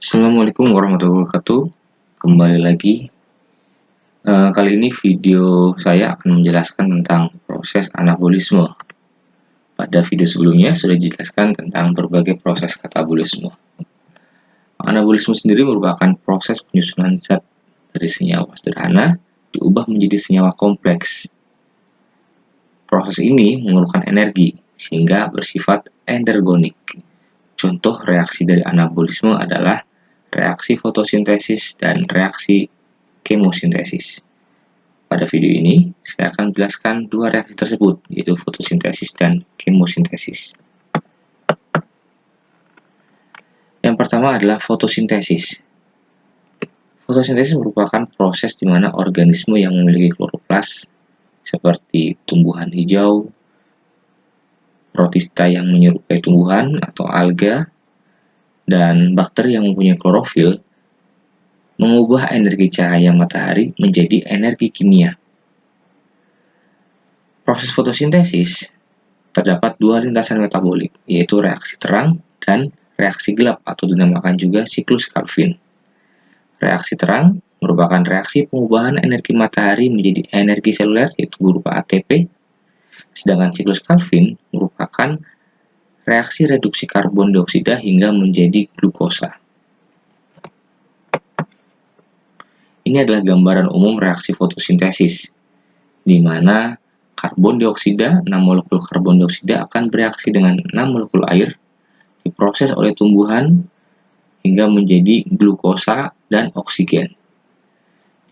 Assalamualaikum warahmatullahi wabarakatuh. Kembali lagi. Kali ini video saya akan menjelaskan tentang proses anabolisme. Pada video sebelumnya sudah dijelaskan tentang berbagai proses katabolisme. Anabolisme sendiri merupakan proses penyusunan zat dari senyawa sederhana diubah menjadi senyawa kompleks. Proses ini memerlukan energi sehingga bersifat endergonik. Contoh reaksi dari anabolisme adalah reaksi fotosintesis dan reaksi kemosintesis. Pada video ini, saya akan menjelaskan dua reaksi tersebut, yaitu fotosintesis dan kemosintesis. Yang pertama adalah fotosintesis. Fotosintesis merupakan proses di mana organisme yang memiliki kloroplas, seperti tumbuhan hijau, protista yang menyerupai tumbuhan atau alga, dan bakteri yang mempunyai klorofil, mengubah energi cahaya matahari menjadi energi kimia. Proses fotosintesis terdapat dua lintasan metabolik, yaitu reaksi terang dan reaksi gelap atau dinamakan juga siklus Calvin. Reaksi terang merupakan reaksi pengubahan energi matahari menjadi energi seluler, yaitu berupa ATP, sedangkan siklus Calvin merupakan reaksi reduksi karbon dioksida hingga menjadi glukosa. Ini adalah gambaran umum reaksi fotosintesis, di mana karbon dioksida, 6 molekul karbon dioksida akan bereaksi dengan 6 molekul air, diproses oleh tumbuhan hingga menjadi glukosa dan oksigen,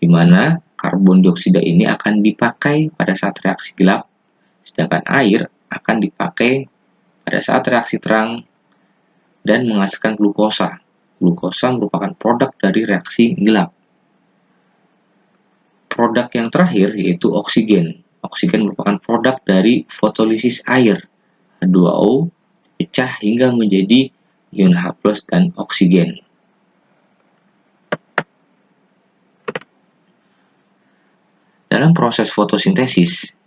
di mana karbon dioksida ini akan dipakai pada saat reaksi gelap, sedangkan air akan dipakai pada saat reaksi terang dan menghasilkan glukosa. Glukosa merupakan produk dari reaksi gelap. Produk yang terakhir yaitu oksigen. Oksigen merupakan produk dari fotolisis air. H2O pecah hingga menjadi ion H+ dan oksigen. Dalam proses fotosintesis,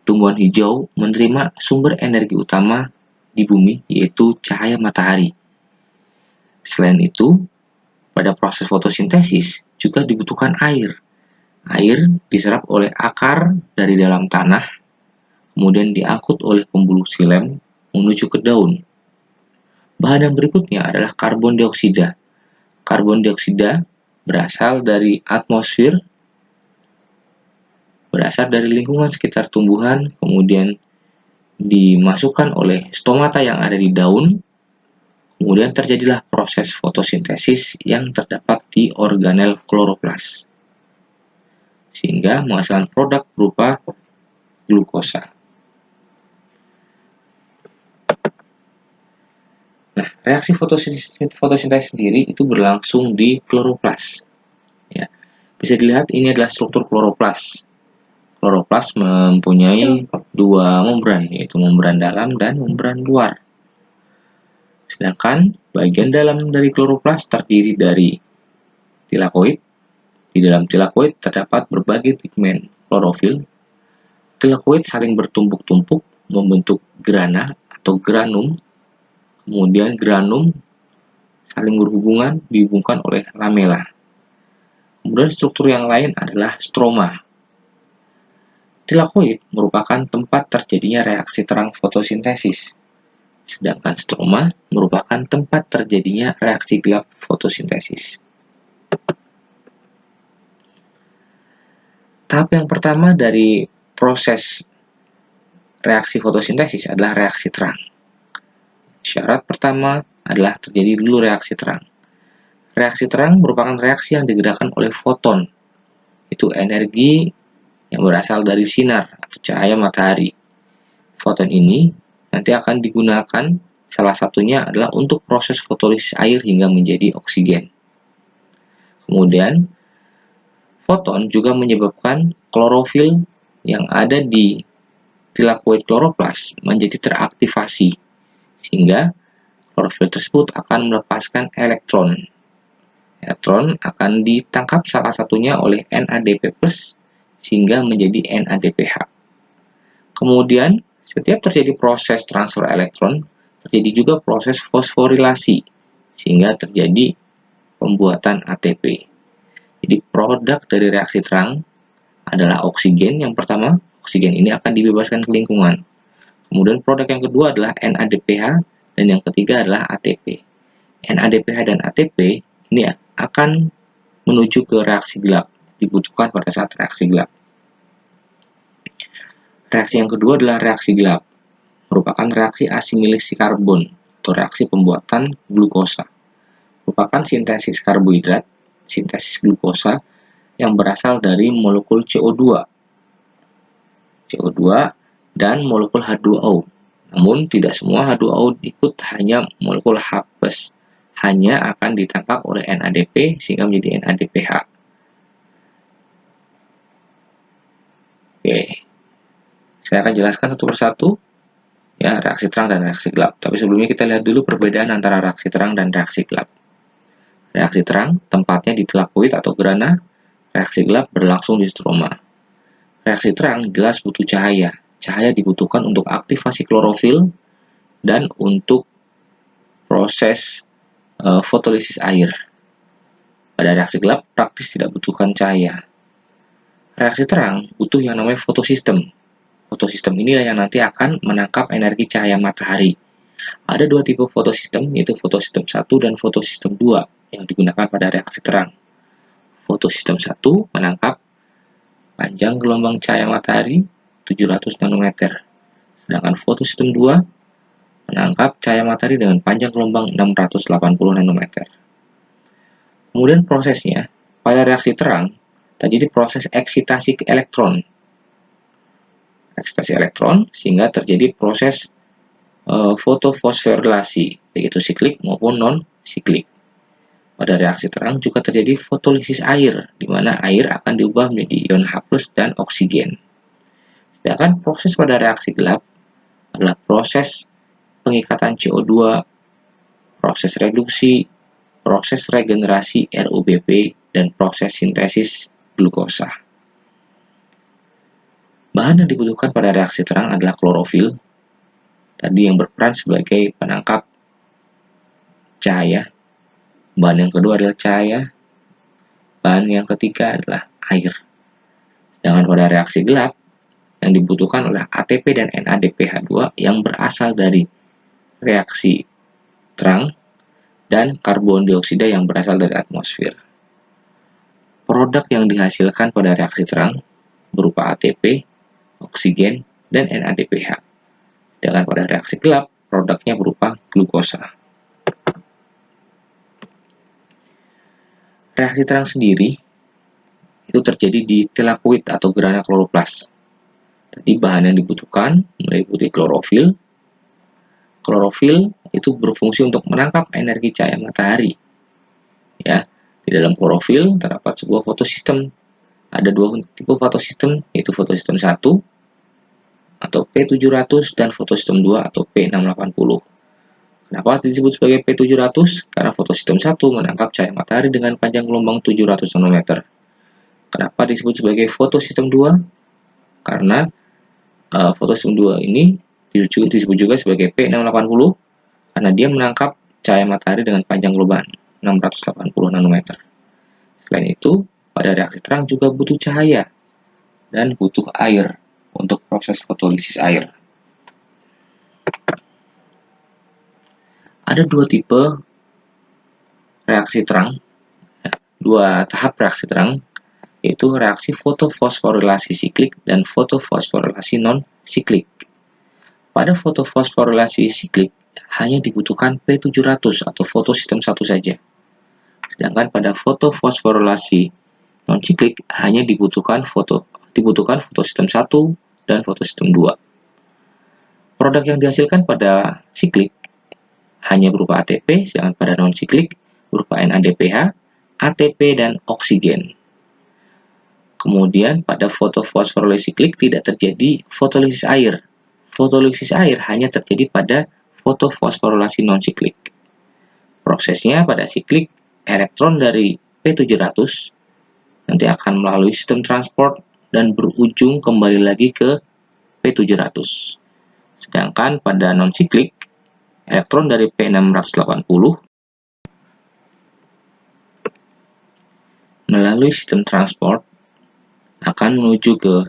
tumbuhan hijau menerima sumber energi utama di bumi, yaitu cahaya matahari. Selain itu, pada proses fotosintesis juga dibutuhkan air. Air diserap oleh akar dari dalam tanah, kemudian diangkut oleh pembuluh xilem menuju ke daun. Bahan yang berikutnya adalah karbon dioksida. Karbon dioksida berasal dari atmosfer, berasal dari lingkungan sekitar tumbuhan, kemudian dimasukkan oleh stomata yang ada di daun, kemudian terjadilah proses fotosintesis yang terdapat di organel kloroplas, sehingga menghasilkan produk berupa glukosa. Nah, reaksi fotosintesis sendiri itu berlangsung di kloroplas. Ya, bisa dilihat ini adalah struktur kloroplas. Kloroplas mempunyai dua membran, yaitu membran dalam dan membran luar. Sedangkan bagian dalam dari kloroplas terdiri dari tilakoid. Di dalam tilakoid terdapat berbagai pigmen klorofil. Tilakoid saling bertumpuk-tumpuk membentuk grana atau granum. Kemudian granum saling berhubungan dihubungkan oleh lamela. Kemudian struktur yang lain adalah stroma. Tilakoid merupakan tempat terjadinya reaksi terang fotosintesis, sedangkan stroma merupakan tempat terjadinya reaksi gelap fotosintesis. Tahap yang pertama dari proses reaksi fotosintesis adalah reaksi terang. Syarat pertama adalah terjadi dulu reaksi terang. Reaksi terang merupakan reaksi yang digerakkan oleh foton, itu energi yang berasal dari sinar atau cahaya matahari. Foton ini nanti akan digunakan, salah satunya adalah untuk proses fotolisis air hingga menjadi oksigen. Kemudian, foton juga menyebabkan klorofil yang ada di tilakoid kloroplas menjadi teraktivasi, sehingga klorofil tersebut akan melepaskan elektron. Elektron akan ditangkap salah satunya oleh NADP+, sehingga menjadi NADPH. Kemudian, setiap terjadi proses transfer elektron, terjadi juga proses fosforilasi, sehingga terjadi pembuatan ATP. Jadi produk dari reaksi terang adalah oksigen yang pertama. Oksigen ini akan dibebaskan ke lingkungan. Kemudian produk yang kedua adalah NADPH dan yang ketiga adalah ATP. NADPH dan ATP ini akan menuju ke reaksi gelap, dibutuhkan pada saat reaksi gelap. Reaksi yang kedua adalah reaksi gelap, merupakan reaksi asimilasi karbon atau reaksi pembuatan glukosa. Merupakan sintesis karbohidrat, sintesis glukosa yang berasal dari molekul CO2 dan molekul H2O. Namun tidak semua H2O ikut, hanya molekul H+ hanya akan ditangkap oleh NADP sehingga menjadi NADPH. Oke. Saya akan jelaskan satu persatu ya, reaksi terang dan reaksi gelap. Tapi sebelumnya kita lihat dulu perbedaan antara reaksi terang dan reaksi gelap. Reaksi terang tempatnya di telakoid atau grana, reaksi gelap berlangsung di stroma. Reaksi terang jelas butuh cahaya. Cahaya dibutuhkan untuk aktivasi klorofil dan untuk proses fotolisis air. Pada reaksi gelap praktis tidak butuhkan cahaya. Reaksi terang butuh yang namanya fotosistem. Fotosistem inilah yang nanti akan menangkap energi cahaya matahari. Ada dua tipe fotosistem, yaitu fotosistem 1 dan fotosistem 2 yang digunakan pada reaksi terang. Fotosistem 1 menangkap panjang gelombang cahaya matahari 700 nanometer. Sedangkan fotosistem 2 menangkap cahaya matahari dengan panjang gelombang 680 nanometer. Kemudian prosesnya, pada reaksi terang terjadi proses eksitasi ke elektron. Eksitasi elektron sehingga terjadi proses fotofosforilasi, baik itu siklik maupun non-siklik. Pada reaksi terang juga terjadi fotolisis air, di mana air akan diubah menjadi ion H+ dan oksigen. Sedangkan proses pada reaksi gelap adalah proses pengikatan CO2, proses reduksi, proses regenerasi RUBP, dan proses sintesis glukosa. Bahan yang dibutuhkan pada reaksi terang adalah klorofil, tadi yang berperan sebagai penangkap cahaya. Bahan yang kedua adalah cahaya. Bahan yang ketiga adalah air. Sedangkan pada reaksi gelap, yang dibutuhkan adalah ATP dan NADPH2 yang berasal dari reaksi terang dan karbon dioksida yang berasal dari atmosfer. Produk yang dihasilkan pada reaksi terang berupa ATP, oksigen, dan NADPH. Sedangkan pada reaksi gelap, produknya berupa glukosa. Reaksi terang sendiri itu terjadi di telakoid atau grana kloroplas. Tadi bahan yang dibutuhkan meliputi klorofil. Klorofil itu berfungsi untuk menangkap energi cahaya matahari. Ya, di dalam klorofil terdapat sebuah fotosistem. Ada dua tipe fotosistem, yaitu fotosistem 1 atau P700 dan fotosistem 2 atau P680. Kenapa disebut sebagai P700? Karena fotosistem 1 menangkap cahaya matahari dengan panjang gelombang 700 nanometer. Kenapa disebut sebagai fotosistem 2? Karena fotosistem 2 ini disebut juga sebagai P680 karena dia menangkap cahaya matahari dengan panjang gelombang 680 nanometer. Selain itu, pada reaksi terang juga butuh cahaya dan butuh air untuk proses fotolisis air. Ada dua tipe reaksi terang, dua tahap reaksi terang, yaitu reaksi fotofosforilasi siklik dan fotofosforilasi non-siklik. Pada fotofosforilasi siklik hanya dibutuhkan P700 atau fotosistem 1 saja. Sedangkan pada fotofosforilasi non-siklik hanya dibutuhkan fotosistem 1 dan fotosistem 2. Produk yang dihasilkan pada siklik hanya berupa ATP, sedangkan pada non-siklik berupa NADPH, ATP, dan oksigen. Kemudian pada fotofosforilasi siklik tidak terjadi fotolisis air. Fotolisis air hanya terjadi pada fotofosforilasi non-siklik. Prosesnya pada siklik, elektron dari P700 nanti akan melalui sistem transport dan berujung kembali lagi ke P700. Sedangkan pada non-siklik, elektron dari P680 melalui sistem transport akan menuju ke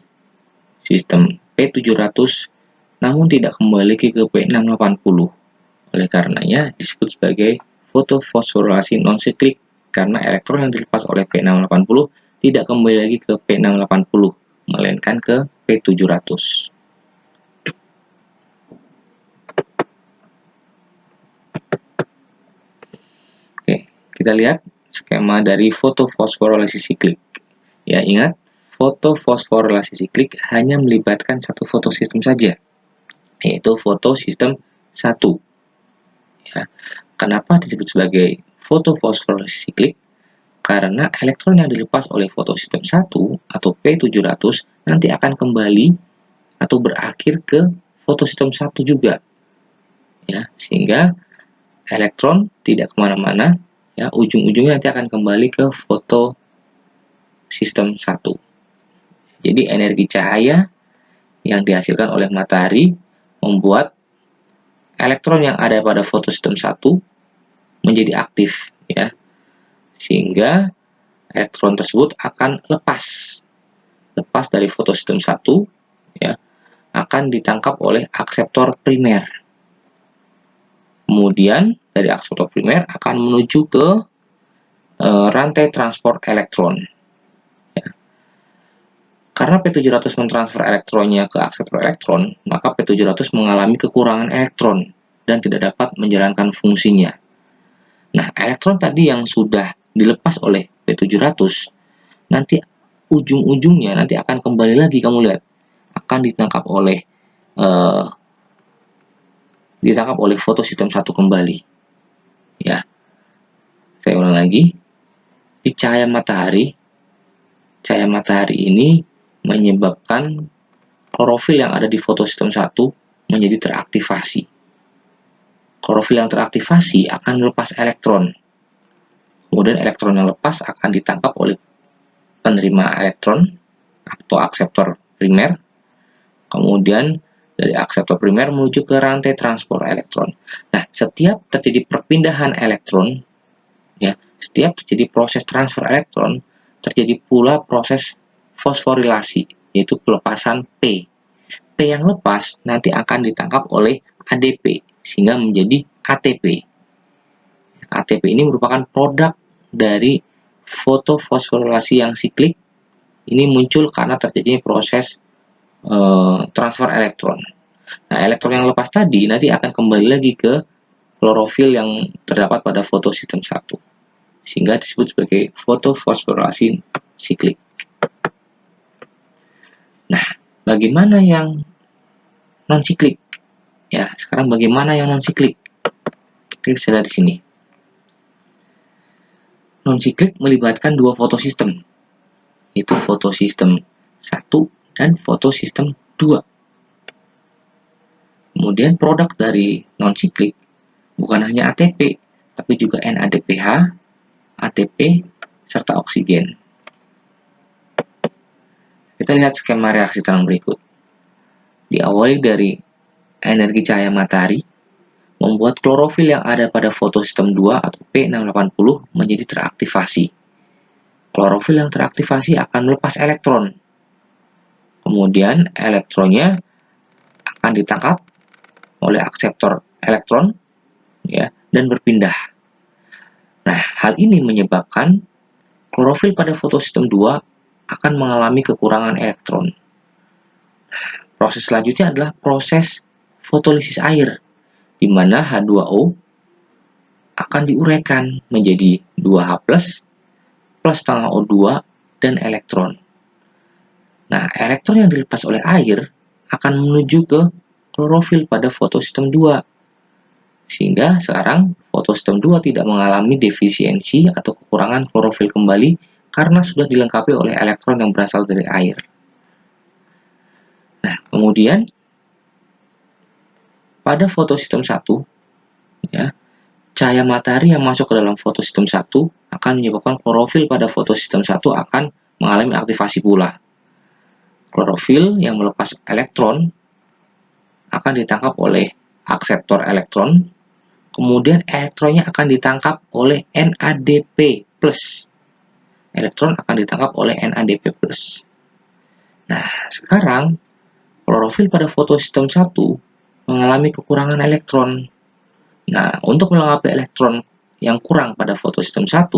sistem P700 namun tidak kembali ke P680. Oleh karenanya disebut sebagai fotofosforilasi non-siklik karena elektron yang dilepas oleh P680 tidak kembali lagi ke P680 melainkan ke P700. Oke, kita lihat skema dari fotofosforilasi siklik. Ya, ingat, fotofosforilasi siklik hanya melibatkan satu fotosistem saja, yaitu fotosistem 1. Ya, kenapa disebut sebagai fotofosforilasi siklik? Karena elektron yang dilepas oleh fotosistem 1 atau P700 nanti akan kembali atau berakhir ke fotosistem 1 juga. Ya, sehingga elektron tidak kemana-mana, ya, ujung-ujungnya nanti akan kembali ke fotosistem 1. Jadi energi cahaya yang dihasilkan oleh matahari membuat elektron yang ada pada fotosistem 1 menjadi aktif, ya. Sehingga elektron tersebut akan lepas dari fotosistem 1, ya, akan ditangkap oleh akseptor primer. Kemudian dari akseptor primer akan menuju ke rantai transport elektron. Ya. Karena P700 mentransfer elektronnya ke akseptor elektron, maka P700 mengalami kekurangan elektron dan tidak dapat menjalankan fungsinya. Nah, elektron tadi yang sudah dilepas oleh P700, nanti ujung-ujungnya nanti akan kembali lagi, kamu lihat, akan ditangkap oleh fotosistem 1 kembali. Ya. Saya ulang lagi. Di cahaya matahari ini menyebabkan klorofil yang ada di fotosistem 1 menjadi teraktivasi. Klorofil yang teraktivasi akan melepas elektron. Kemudian elektron yang lepas akan ditangkap oleh penerima elektron atau akseptor primer. Kemudian dari akseptor primer menuju ke rantai transport elektron. Nah, setiap terjadi perpindahan elektron, ya, setiap terjadi proses transfer elektron, terjadi pula proses fosforilasi, yaitu pelepasan P. P yang lepas nanti akan ditangkap oleh ADP, sehingga menjadi ATP. ATP ini merupakan produk dari fotofosforilasi yang siklik. Ini muncul karena terjadinya proses transfer elektron. Nah, elektron yang lepas tadi nanti akan kembali lagi ke klorofil yang terdapat pada fotosistem 1. Sehingga disebut sebagai fotofosforilasi siklik. Nah, bagaimana yang non-siklik? Ya, sekarang bagaimana yang non-siklik? Kita bisa lihat di sini. Non-siklik melibatkan dua fotosistem, yaitu fotosistem 1 dan fotosistem 2. Kemudian produk dari non-siklik bukan hanya ATP, tapi juga NADPH, ATP, serta oksigen. Kita lihat skema reaksi terang berikut. Diawali dari energi cahaya matahari, membuat klorofil yang ada pada fotosistem 2 atau P680 menjadi teraktivasi. Klorofil yang teraktivasi akan melepas elektron. Kemudian elektronnya akan ditangkap oleh akseptor elektron, ya, dan berpindah. Nah, hal ini menyebabkan klorofil pada fotosistem 2 akan mengalami kekurangan elektron. Proses selanjutnya adalah proses fotolisis air, di mana H2O akan diuraikan menjadi 2H+, plus setengah O2, dan elektron. Nah, elektron yang dilepas oleh air akan menuju ke klorofil pada fotosistem 2. Sehingga sekarang fotosistem 2 tidak mengalami defisiensi atau kekurangan klorofil kembali karena sudah dilengkapi oleh elektron yang berasal dari air. Nah, kemudian pada fotosistem 1, ya, cahaya matahari yang masuk ke dalam fotosistem 1 akan menyebabkan klorofil pada fotosistem 1 akan mengalami aktivasi pula. Klorofil yang melepas elektron akan ditangkap oleh akseptor elektron, kemudian elektronnya akan ditangkap oleh NADP+. elektron akan ditangkap oleh NADP+. Nah, sekarang klorofil pada fotosistem 1 mengalami kekurangan elektron. Nah, untuk melengkapi elektron yang kurang pada fotosistem 1,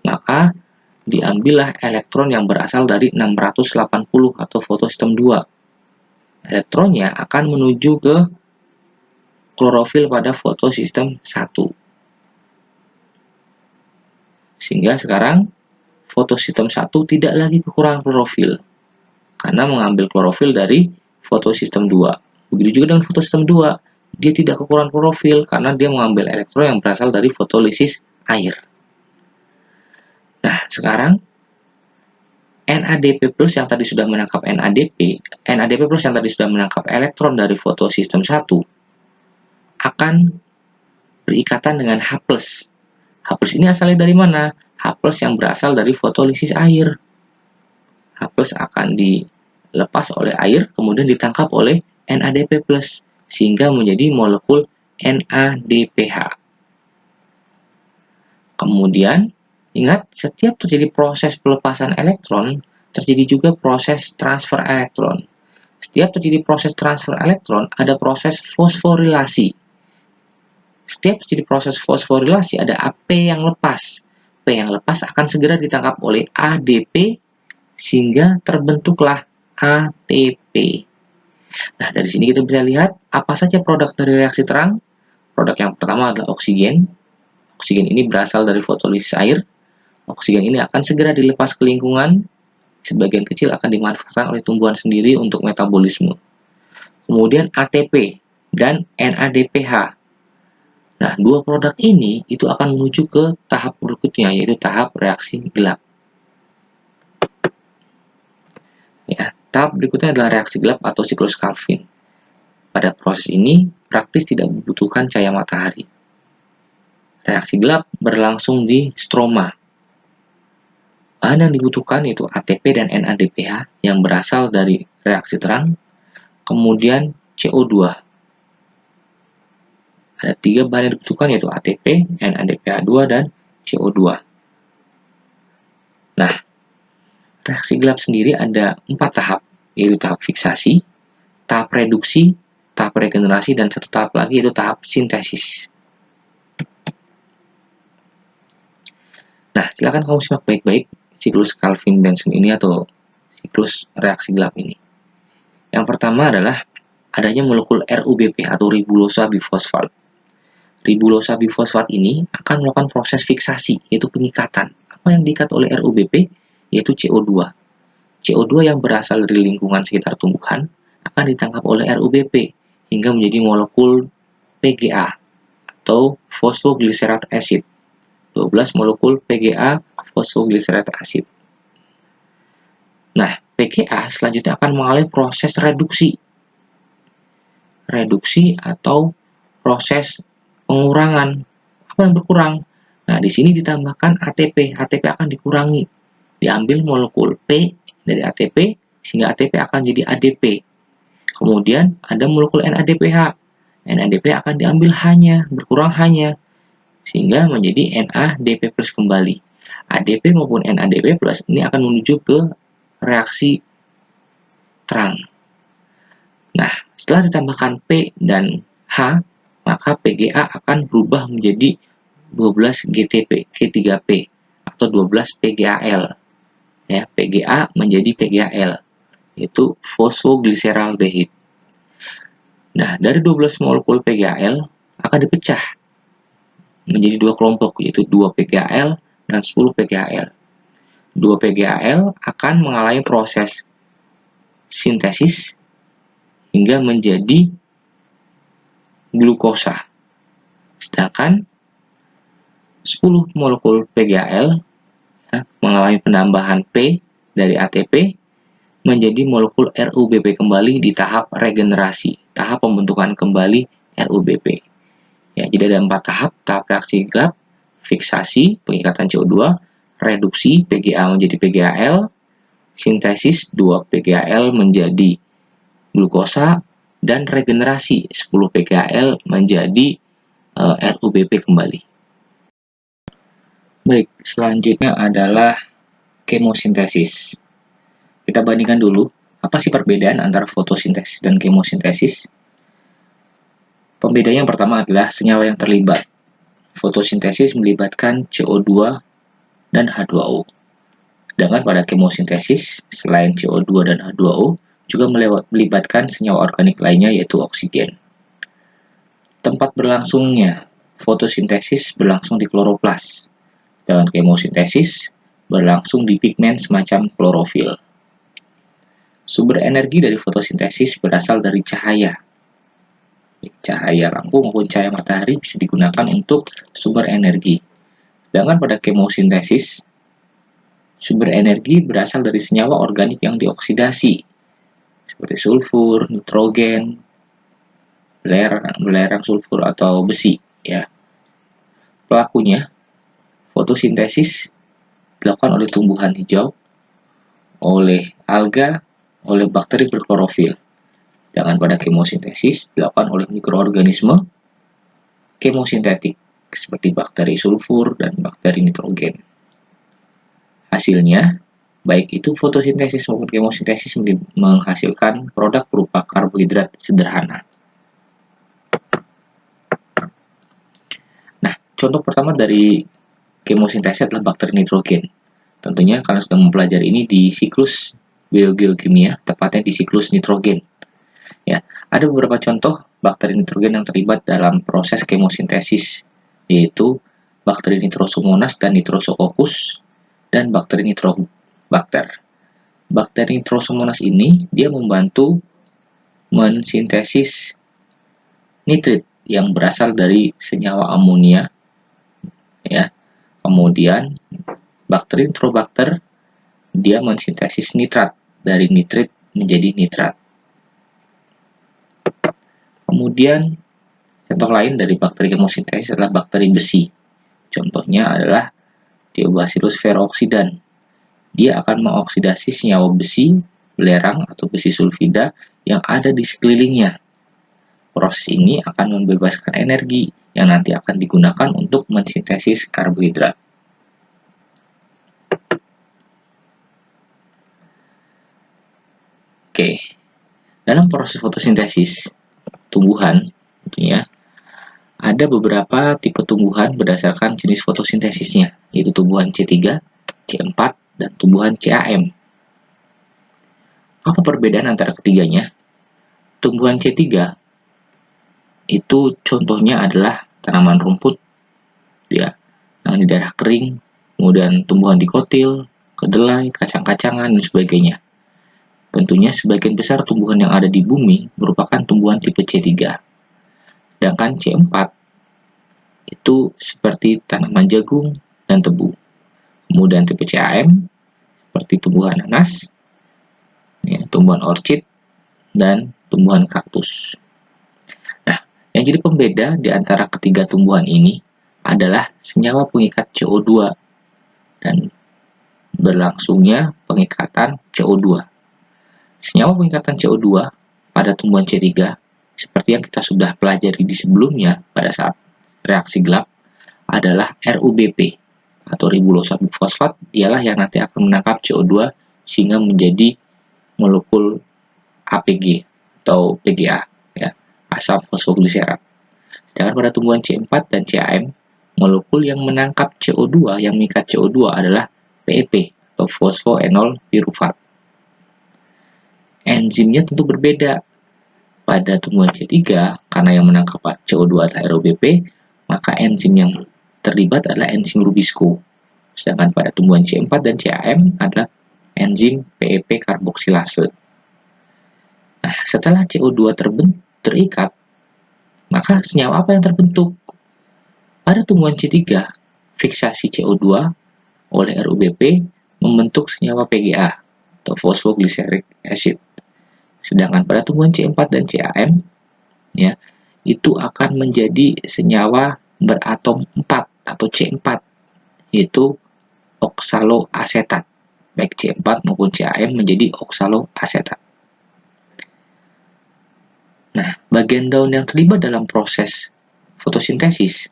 maka diambillah elektron yang berasal dari 680 atau fotosistem 2. Elektronnya akan menuju ke klorofil pada fotosistem 1. Sehingga sekarang fotosistem 1 tidak lagi kekurangan klorofil karena mengambil klorofil dari fotosistem 2. Begitu juga dengan fotosistem 2, dia tidak kekurangan klorofil karena dia mengambil elektron yang berasal dari fotolisis air. Nah, sekarang NADP+ yang tadi sudah menangkap NADP+ yang tadi sudah menangkap elektron dari fotosistem 1 akan berikatan dengan H+. H+ ini asalnya dari mana? H+ yang berasal dari fotolisis air. H+ akan dilepas oleh air, kemudian ditangkap oleh NADP+, sehingga menjadi molekul NADPH. Kemudian, ingat, setiap terjadi proses pelepasan elektron, terjadi juga proses transfer elektron. Setiap terjadi proses transfer elektron, ada proses fosforilasi. Setiap terjadi proses fosforilasi, ada AP yang lepas. P yang lepas akan segera ditangkap oleh ADP, sehingga terbentuklah ATP. Nah, dari sini kita bisa lihat apa saja produk dari reaksi terang. Produk yang pertama adalah oksigen. Oksigen ini berasal dari fotolisis air. Oksigen ini akan segera dilepas ke lingkungan. Sebagian kecil akan dimanfaatkan oleh tumbuhan sendiri untuk metabolisme. Kemudian ATP dan NADPH. Nah, dua produk ini itu akan menuju ke tahap berikutnya, yaitu tahap reaksi gelap. Ya, tahap berikutnya adalah reaksi gelap atau siklus Calvin. Pada proses ini, praktis tidak membutuhkan cahaya matahari. Reaksi gelap berlangsung di stroma. Bahan yang dibutuhkan yaitu ATP dan NADPH yang berasal dari reaksi terang, kemudian CO2. Ada 3 bahan yang dibutuhkan yaitu ATP, NADPH2, dan CO2. Nah, reaksi gelap sendiri ada 4 tahap, yaitu tahap fiksasi, tahap reduksi, tahap regenerasi, dan satu tahap lagi yaitu tahap sintesis. Nah, silakan kamu simak baik-baik siklus Calvin-Benson ini atau siklus reaksi gelap ini. Yang pertama adalah adanya molekul RUBP atau ribulosa bifosfat. Ribulosa bifosfat ini akan melakukan proses fiksasi, yaitu pengikatan. Apa yang diikat oleh RUBP? Yaitu CO2. CO2 yang berasal dari lingkungan sekitar tumbuhan akan ditangkap oleh RUBP hingga menjadi molekul PGA atau phosphoglycerate acid. 12 molekul PGA phosphoglycerate acid. Nah, PGA selanjutnya akan mengalami proses reduksi. Reduksi atau proses pengurangan. Apa yang berkurang? Nah, di sini ditambahkan ATP. ATP akan dikurangi. Diambil molekul P dari ATP, sehingga ATP akan jadi ADP. Kemudian ada molekul NADPH. NADPH akan diambil hanya, berkurang hanya, sehingga menjadi NADP+ kembali. ADP maupun NADP+ ini akan menuju ke reaksi terang. Nah, setelah ditambahkan P dan H, maka PGA akan berubah menjadi 12 GTP, G3P, atau 12 PGAL. Ya, PGA menjadi PGAL, yaitu phosphoglyceraldehyde. Nah, dari 12 molekul PGAL akan dipecah menjadi 2 kelompok, yaitu 2 PGAL dan 10 PGAL. 2 PGAL akan mengalami proses sintesis hingga menjadi glukosa. Sedangkan 10 molekul PGAL mengalami penambahan P dari ATP menjadi molekul RUBP kembali di tahap regenerasi, tahap pembentukan kembali RUBP. Ya, jadi ada 4 tahap, tahap reaksi gelap, fiksasi, pengikatan CO2, reduksi, PGA menjadi PGAL, sintesis, 2 PGAL menjadi glukosa, dan regenerasi 10 PGAL menjadi RUBP kembali. Baik, selanjutnya adalah kemosintesis. Kita bandingkan dulu, apa sih perbedaan antara fotosintesis dan kemosintesis? Pembedaan yang pertama adalah senyawa yang terlibat. Fotosintesis melibatkan CO2 dan H2O. Sedangkan pada kemosintesis, selain CO2 dan H2O, juga melibatkan senyawa organik lainnya yaitu oksigen. Tempat berlangsungnya fotosintesis berlangsung di kloroplas, dan kemosintesis berlangsung di pigmen semacam klorofil. Sumber energi dari fotosintesis berasal dari cahaya. Cahaya lampu maupun cahaya matahari bisa digunakan untuk sumber energi. Sedangkan pada kemosintesis, sumber energi berasal dari senyawa organik yang dioksidasi, seperti sulfur, nitrogen, belerang sulfur atau besi. Ya. Pelakunya, fotosintesis dilakukan oleh tumbuhan hijau, oleh alga, oleh bakteri berklorofil. Sedangkan pada kemosintesis dilakukan oleh mikroorganisme kemosintetik seperti bakteri sulfur dan bakteri nitrogen. Hasilnya, baik itu fotosintesis maupun kemosintesis menghasilkan produk berupa karbohidrat sederhana. Nah, contoh pertama dari kemosintesis adalah bakteri nitrogen. Tentunya kalian sudah mempelajari ini di siklus biogeokimia, tepatnya di siklus nitrogen. Ya, ada beberapa contoh bakteri nitrogen yang terlibat dalam proses kemosintesis, yaitu bakteri Nitrosomonas dan Nitrosococcus, dan bakteri Nitrobacter. Bakteri Nitrosomonas ini dia membantu mensintesis nitrit yang berasal dari senyawa amonia. Ya, kemudian bakteri Nitrobacter dia mensintesis nitrat dari nitrit menjadi nitrat. Kemudian contoh lain dari bakteri kemosintesis adalah bakteri besi. Contohnya adalah Thiobacillus ferrooxidan. Dia akan mengoksidasi senyawa besi, belerang atau besi sulfida yang ada di sekelilingnya. Proses ini akan membebaskan energi yang nanti akan digunakan untuk mensintesis karbohidrat. Oke, dalam proses fotosintesis tumbuhan, tentunya ada beberapa tipe tumbuhan berdasarkan jenis fotosintesisnya, yaitu tumbuhan C3, C4, dan tumbuhan CAM. Apa perbedaan antara ketiganya? Tumbuhan C3 itu contohnya adalah tanaman rumput, ya, yang di daerah kering, kemudian tumbuhan dikotil, kedelai, kacang-kacangan, dan sebagainya. Tentunya sebagian besar tumbuhan yang ada di bumi merupakan tumbuhan tipe C3. Sedangkan C4 itu seperti tanaman jagung dan tebu. Kemudian tipe CAM seperti tumbuhan nanas, ya, tumbuhan orchid, dan tumbuhan kaktus. Nah, yang jadi pembeda di antara ketiga tumbuhan ini adalah senyawa pengikat CO2 dan berlangsungnya pengikatan CO2. Senyawa pengikatan CO2 pada tumbuhan C3, seperti yang kita sudah pelajari di sebelumnya pada saat reaksi gelap, adalah RUBP atau ribulosa fosfat. Dialah yang nanti akan menangkap CO2 sehingga menjadi molekul APG atau PGA, ya, asam fosfogliserat. Sedangkan pada tumbuhan C4 dan CAM, molekul yang menangkap CO2, yang mengikat CO2 adalah PEP atau fosfoenol pirufat. Enzimnya tentu berbeda. Pada tumbuhan C3, karena yang menangkap CO2 adalah ROBP, maka enzim yang terlibat adalah enzim Rubisco. Sedangkan pada tumbuhan C4 dan CAM adalah enzim PEP karboksilase. Nah, setelah CO2 terikat, maka senyawa apa yang terbentuk? Pada tumbuhan C3, fiksasi CO2 oleh ROBP membentuk senyawa PGA atau phosphoglyceric acid. Sedangkan pada tumbuhan C4 dan CAM, ya, itu akan menjadi senyawa beratom 4 atau C4, yaitu oksaloasetat. Baik C4 maupun CAM menjadi oksaloasetat. Nah, bagian daun yang terlibat dalam proses fotosintesis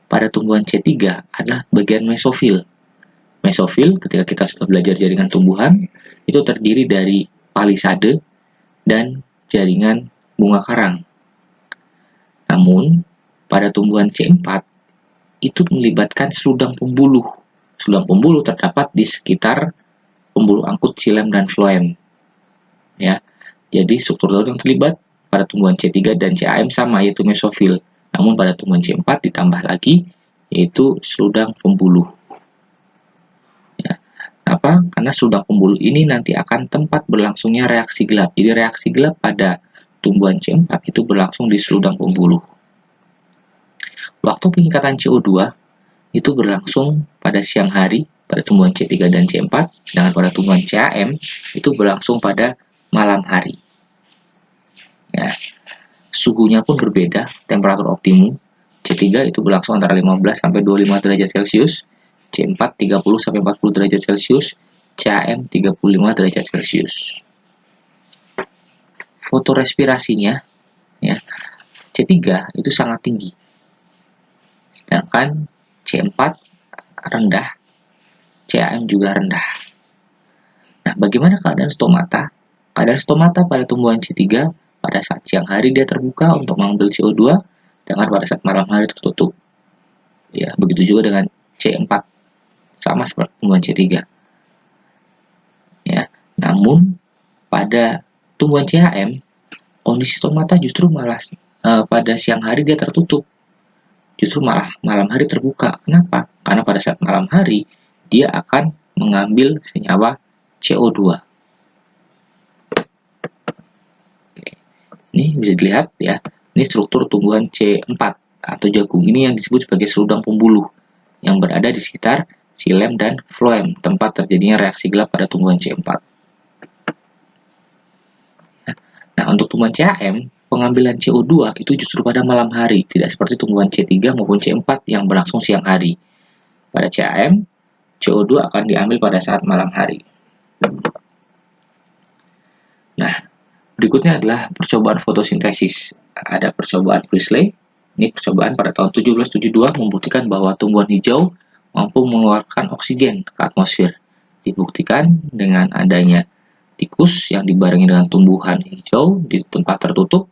pada tumbuhan C3 adalah bagian mesofil. Mesofil, ketika kita sudah belajar jaringan tumbuhan, itu terdiri dari palisade dan jaringan bunga karang. Namun, pada tumbuhan C4, itu melibatkan seludang pembuluh. Seludang pembuluh terdapat di sekitar pembuluh angkut xilem dan floem. Ya, jadi struktur daun yang terlibat pada tumbuhan C3 dan CAM sama, yaitu mesofil. Namun pada tumbuhan C4 ditambah lagi, yaitu seludang pembuluh. Ya. Kenapa? Karena seludang pembuluh ini nanti akan tempat berlangsungnya reaksi gelap. Jadi reaksi gelap pada tumbuhan C4 itu berlangsung di seludang pembuluh. Waktu pengikatan CO2 itu berlangsung pada siang hari pada tumbuhan C3 dan C4, sedangkan pada tumbuhan CAM itu berlangsung pada malam hari. Ya, suhunya pun berbeda, temperatur optimum. C3 itu berlangsung antara 15 sampai 25 derajat Celcius, C4 30 sampai 40 derajat Celcius, CAM 35 derajat Celcius. Fotorespirasinya ya, C3 itu sangat tinggi. Sedangkan C4 rendah, CAM juga rendah. Nah, bagaimana keadaan stomata? Keadaan stomata pada tumbuhan C3 pada saat siang hari dia terbuka untuk mengambil CO2, dengan pada saat malam hari tertutup. Ya, begitu juga dengan C4, sama seperti tumbuhan C3. Ya, namun pada tumbuhan CAM kondisi stomata justru malah pada siang hari dia tertutup. Justru malah malam hari terbuka. Kenapa? Karena pada saat malam hari dia akan mengambil senyawa CO2. Ini bisa dilihat ya, ini struktur tumbuhan C4 atau jagung. Ini yang disebut sebagai seludang pembuluh yang berada di sekitar xilem dan floem, tempat terjadinya reaksi gelap pada tumbuhan C4. Nah, untuk tumbuhan CAM, pengambilan CO2 itu justru pada malam hari, tidak seperti tumbuhan C3 maupun C4 yang berlangsung siang hari. Pada CAM, CO2 akan diambil pada saat malam hari. Nah, berikutnya adalah percobaan fotosintesis. Ada percobaan Priestley. Ini percobaan pada tahun 1772 membuktikan bahwa tumbuhan hijau mampu mengeluarkan oksigen ke atmosfer. Dibuktikan dengan adanya tikus yang dibarengi dengan tumbuhan hijau di tempat tertutup,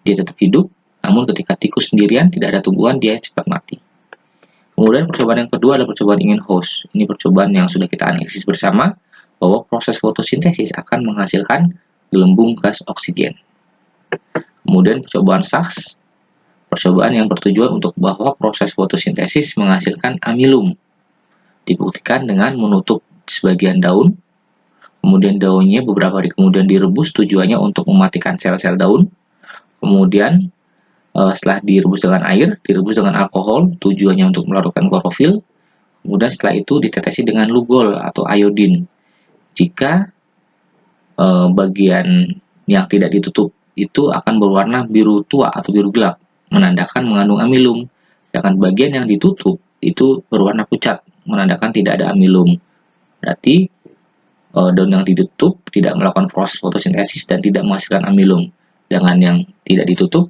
dia tetap hidup. Namun ketika tikus sendirian, tidak ada tumbuhan, dia cepat mati. Kemudian percobaan yang kedua adalah percobaan Ingenhousz. Ini percobaan yang sudah kita analisis bersama, bahwa proses fotosintesis akan menghasilkan gelembung gas oksigen. Kemudian percobaan Sachs, percobaan yang bertujuan untuk bahwa proses fotosintesis menghasilkan amilum. Dibuktikan dengan menutup sebagian daun, kemudian daunnya beberapa hari kemudian direbus, tujuannya untuk mematikan sel-sel daun. Kemudian setelah direbus dengan air, direbus dengan alkohol, tujuannya untuk melarutkan klorofil. Kemudian setelah itu ditetesi dengan lugol atau iodin. Jika bagian yang tidak ditutup itu akan berwarna biru tua atau biru gelap, menandakan mengandung amilum. Sedangkan bagian yang ditutup itu berwarna pucat, menandakan tidak ada amilum. Berarti daun yang ditutup tidak melakukan proses fotosintesis dan tidak menghasilkan amilum. Dengan yang tidak ditutup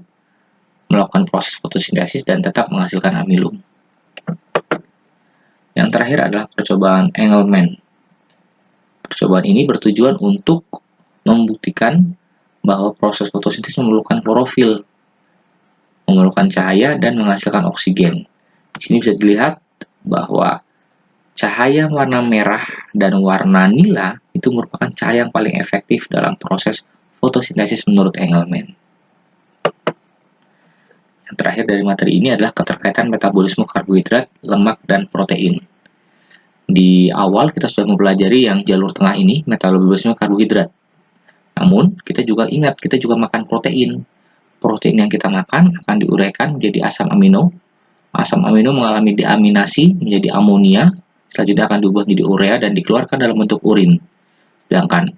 melakukan proses fotosintesis dan tetap menghasilkan amilum. Yang terakhir adalah percobaan Engelmann. Percobaan ini bertujuan untuk membuktikan bahwa proses fotosintesis memerlukan klorofil, memerlukan cahaya dan menghasilkan oksigen. Di sini bisa dilihat bahwa cahaya warna merah dan warna nila itu merupakan cahaya yang paling efektif dalam proses fotosintesis menurut Engelmann. Yang terakhir dari materi ini adalah keterkaitan metabolisme karbohidrat, lemak, dan protein. Di awal kita sudah mempelajari yang jalur tengah ini, metabolisme karbohidrat. Namun, kita juga ingat, kita juga makan protein. Protein yang kita makan akan diuraikan menjadi asam amino. Asam amino mengalami deaminasi menjadi amonia, selanjutnya akan diubah menjadi urea dan dikeluarkan dalam bentuk urin. Sedangkan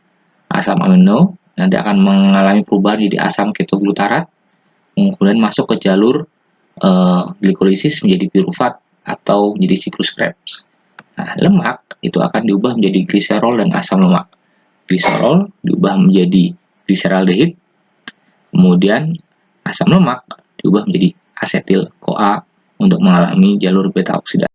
asam amino nanti akan mengalami perubahan menjadi asam ketoglutarat, kemudian masuk ke jalur glikolisis menjadi pirufat atau menjadi siklus Krebs. Nah, lemak itu akan diubah menjadi gliserol dan asam lemak. Gliserol diubah menjadi gliseraldehid, kemudian asam lemak diubah menjadi asetil-CoA untuk mengalami jalur beta oksidasi.